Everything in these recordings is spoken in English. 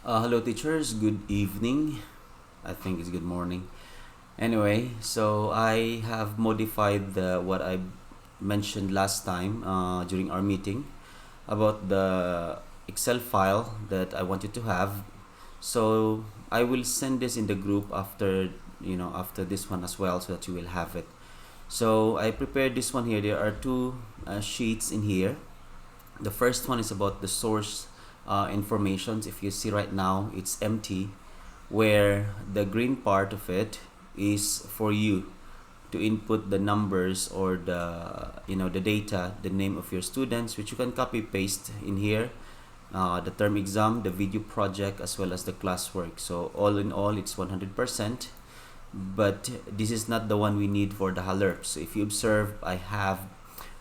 Hello teachers, good evening. I think it's good morning. Anyway, so I have modified what I mentioned last time during our meeting about the Excel file that I wanted to have. So I will send this in the group after this one as well, so that you will have it. So I prepared this one here. There are two sheets in here. The first one is about the source informations. If you see right now, it's empty, where the green part of it is for you to input the numbers or the data, the name of your students, which you can copy paste in here, the term exam, the video project, as well as the classwork. So all in all, it's 100%. But this is not the one we need for the HALERP. So if you observe, I have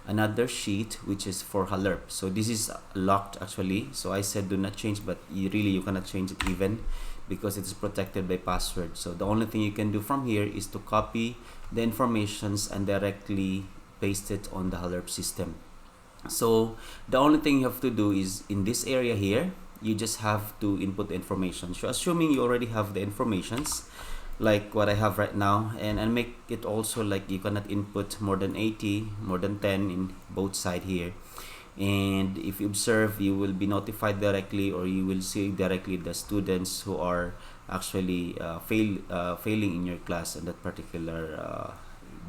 another sheet which is for HALERP. So this is locked actually. So I said do not change, but you cannot change it even because it is protected by password. So the only thing you can do from here is to copy the informations and directly paste it on the HALERP system. So the only thing you have to do is in this area here, you just have to input the information. So assuming you already have the informations, like what I have right now, and make it also like you cannot input more than 80, more than 10 in both side here. And if you observe, you will be notified directly, or you will see directly the students who are actually failing in your class in that particular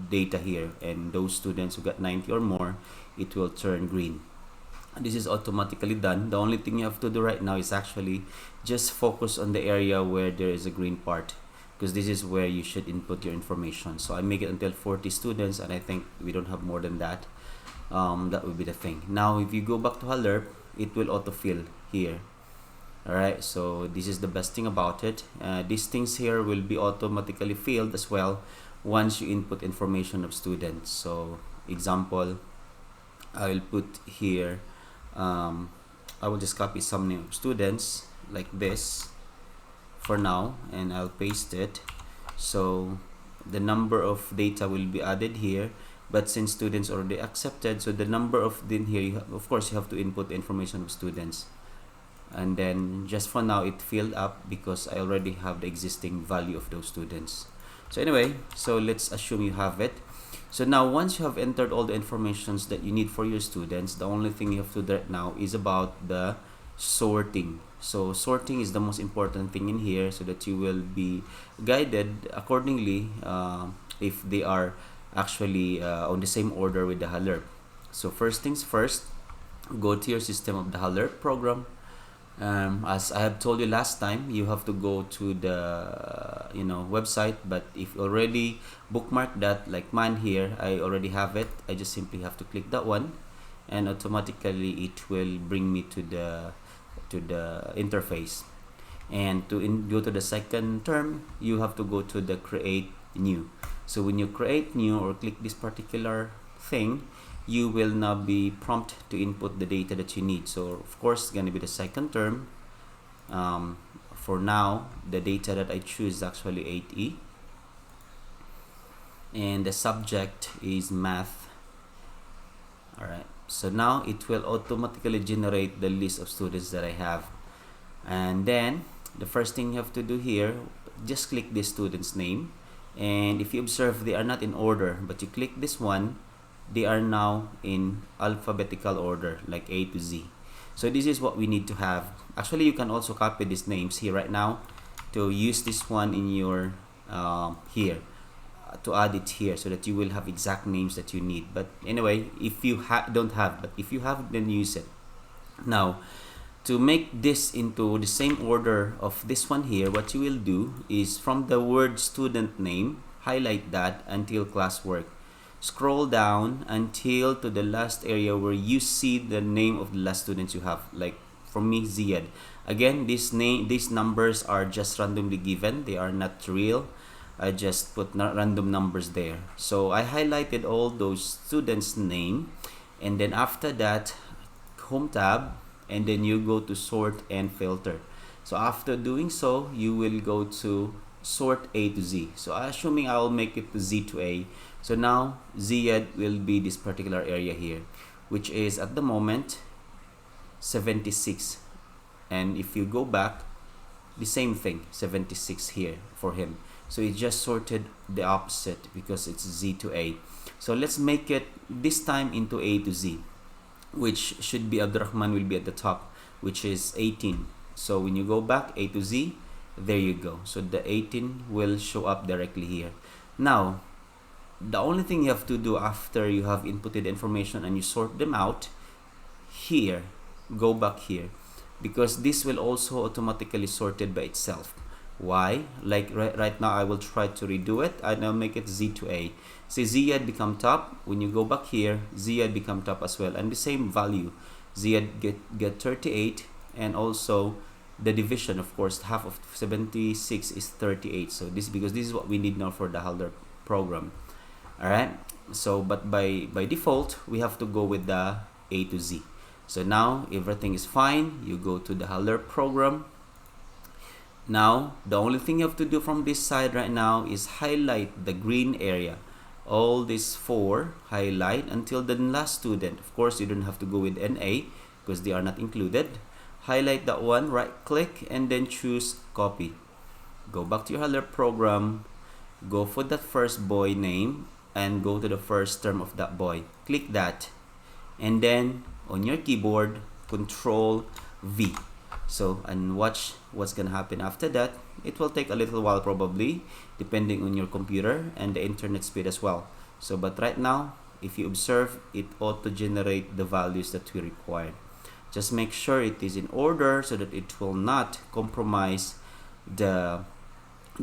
data here, and those students who got 90 or more, it will turn green. This is automatically done. The only thing you have to do right now is actually just focus on the area where there is a green part, because this is where you should input your information. So I make it until 40 students, and I think we don't have more than that. That would be the thing. Now if you go back to HALERP, it will autofill here. Alright, so this is the best thing about it. These things here will be automatically filled as well once you input information of students. So example, I will put here, I will just copy some name of students like this for now, and I'll paste it. So the number of data will be added here, but since students already accepted, so the number of then here, of course you have to input the information of students, and then just for now it filled up because I already have the existing value of those students. So anyway, so let's assume you have it. So now once you have entered all the informations that you need for your students, the only thing you have to do right now is about the sorting. So sorting is the most important thing in here, so that you will be guided accordingly if they are actually on the same order with the HALERP. So first things first, go to your system of the HALERP program. As I have told you last time, you have to go to the website, but if you already bookmark that, like mine here, I already have it. I just simply have to click that one, and automatically it will bring me to the interface. And to go to the second term, you have to go to the create new. So when you create new or click this particular thing, you will now be prompted to input the data that you need. So of course it's going to be the second term. For now, the data that I choose is actually 8E, and the subject is math. Alright, so now it will automatically generate the list of students that I have. And then the first thing you have to do here, just click this student's name, and if you observe, they are not in order, but you click this one, they are now in alphabetical order, like A to Z. So this is what we need to have. Actually, you can also copy these names here right now to use this one in your here, to add it here, so that you will have exact names that you need. But anyway, if you don't have, but if you have, then use it. Now to make this into the same order of this one here, what you will do is from the word student name, highlight that until classwork. Scroll down until to the last area where you see the name of the last students you have. Like for me, Ziyad. Again, these numbers are just randomly given. They are not real. I just put random numbers there. So I highlighted all those students' name, and then after that, home tab, and then you go to sort and filter. So after doing so, you will go to sort A to Z. So assuming I will make it to Z to A. So now Ziyad will be this particular area here, which is at the moment 76. And if you go back, the same thing, 76 here for him. So it just sorted the opposite because it's Z to A. So let's make it this time into A to Z, which should be Abdurrahman will be at the top, which is 18. So when you go back A to Z, there you go. So the 18 will show up directly here. Now, the only thing you have to do after you have inputted information and you sort them out, here, go back here, because this will also automatically sorted by itself. Why? Like right now I will try to redo it. I now make it Z to A. See, Ziyad become top. When you go back here, Ziyad become top as well, and the same value. Ziyad get 38, and also the division, of course, half of 76 is 38. So this, because this is what we need now for the Halder program. All right. So but by default we have to go with the A to Z. So now everything is fine. You go to the Halder program. Now the only thing you have to do from this side right now is highlight the green area. All these four highlight until the last student. Of course, you don't have to go with NA because they are not included. Highlight that one, right click, and then choose copy. Go back to your Halder program, go for that first boy name, and go to the first term of that boy. Click that, and then on your keyboard, Control V. So, and watch what's gonna happen after that. It will take a little while probably, depending on your computer and the internet speed as well. So, but right now, if you observe, it auto-generate the values that we require. Just make sure it is in order so that it will not compromise the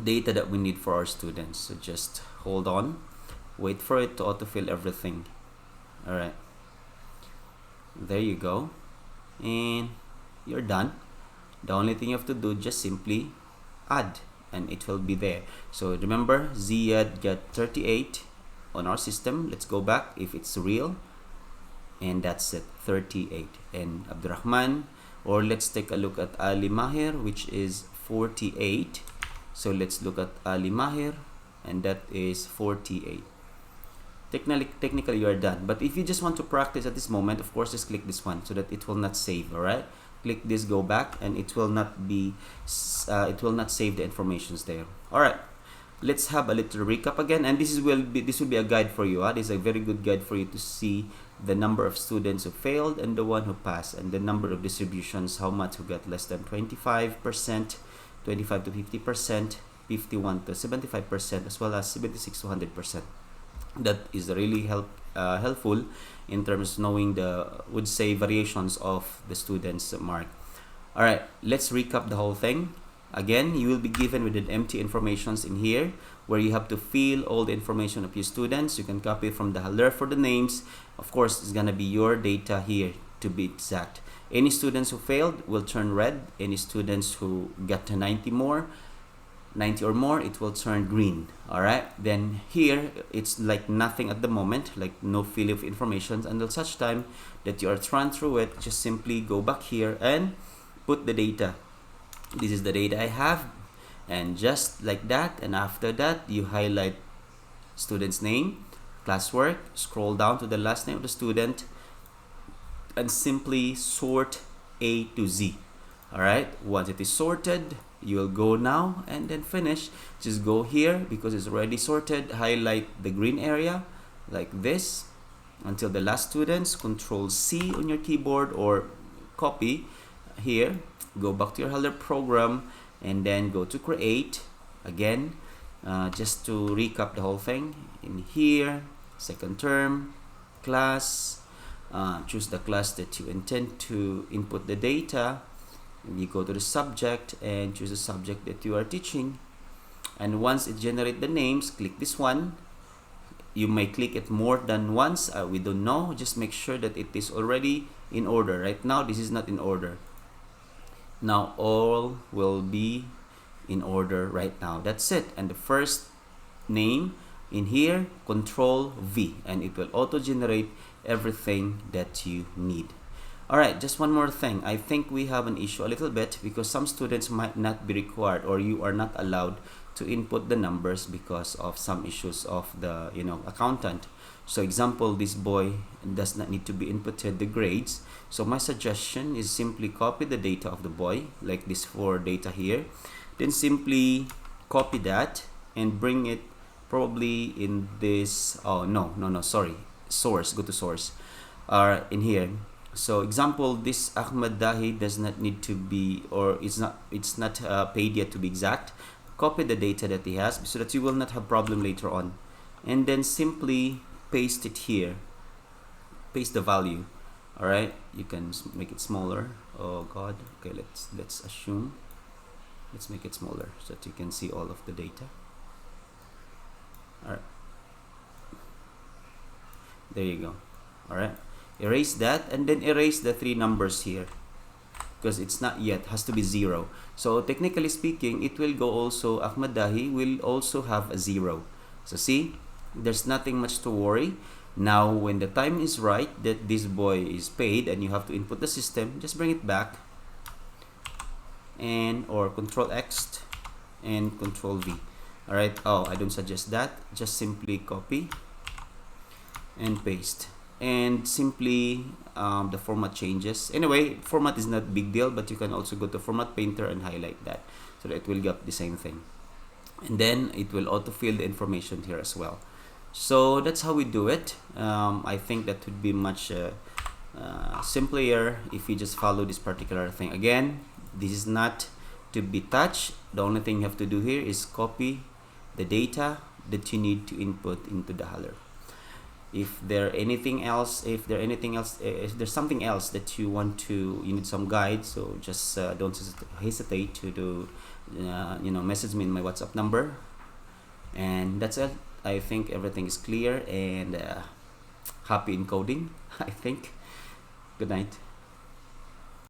data that we need for our students. So just hold on, wait for it to autofill everything. All right, there you go, and you're done. The only thing you have to do, just simply add, and it will be there. So remember, Ziyad get 38 on our system. Let's go back if it's real, and that's it, 38. And Abdurrahman, or let's take a look at Ali Mahir, which is 48. So let's look at Ali Mahir, and that is 48. Technically you are done, but if you just want to practice at this moment, of course, just click this one so that it will not save. All right, click this, go back, and it will not be it will not save the informations there. All right, let's have a little recap again, and this will be a guide for you. This is a very good guide for you to see the number of students who failed and the one who passed, and the number of distributions, how much who got less than 25%, 25 to 50%, 51 to 75%, as well as 76 to 100%. That is really helpful in terms of knowing the, would say, variations of the students' mark. All right, let's recap the whole thing. Again, you will be given with an empty informations in here where you have to fill all the information of your students. You can copy from the Halder for the names. Of course, it's gonna be your data here to be exact. Any students who failed will turn red. Any students who got to 90 or more, it will turn green. All right, then here it's like nothing at the moment, like no fill of information until such time that you are run through it. Just simply go back here and put the data. This is the data I have, and just like that, and after that you highlight student's name, classwork, scroll down to the last name of the student, and simply sort A to Z. All right, once it is sorted, you will go now and then finish. Just go here because it's already sorted, highlight the green area like this until the last students. Control C on your keyboard or copy here, go back to your Halder program, and then go to create again. Just to recap the whole thing, in here, second term, class, choose the class that you intend to input the data. You go to the subject and choose the subject that you are teaching, and once it generates the names, click this one. You may click it more than once, we don't know. Just make sure that it is already in order. Right now this is not in order. Now all will be in order right now. That's it. And the first name in here, Control V, and it will auto generate everything that you need. All right, just one more thing. I think we have an issue a little bit because some students might not be required, or you are not allowed to input the numbers because of some issues of the accountant. So example, this boy does not need to be inputted the grades. So my suggestion is simply copy the data of the boy, like this 4 data here, then simply copy that and bring it probably in this, oh no, sorry, source, go to source, in here. So example, this Ahmad Dahi does not need to be, or it's not paid yet, to be exact. Copy the data that he has so that you will not have problem later on, and then simply paste it here, paste the value. All right, you can make it smaller. Oh god, okay, let's assume, let's make it smaller so that you can see all of the data. All right, there you go. All right, erase that and then erase the 3 numbers here because it's not yet, has to be 0. So technically speaking, it will go also, Ahmad Dahi will also have a 0. So see, there's nothing much to worry. Now when the time is right that this boy is paid and you have to input the system, just bring it back and or Control X and Control V. All right, oh, I don't suggest that. Just simply copy and paste, and simply the format changes. Anyway, format is not big deal, but you can also go to Format Painter and highlight that so that it will get the same thing, and then it will autofill the information here as well. So that's how we do it. I think that would be much simpler if you just follow this particular thing. Again, this is not to be touched. The only thing you have to do here is copy the data that you need to input into the Haller. If there's something else that you need some guide, so just don't hesitate to do message me in my WhatsApp number. And that's it. I think everything is clear and happy encoding. I think. Good night.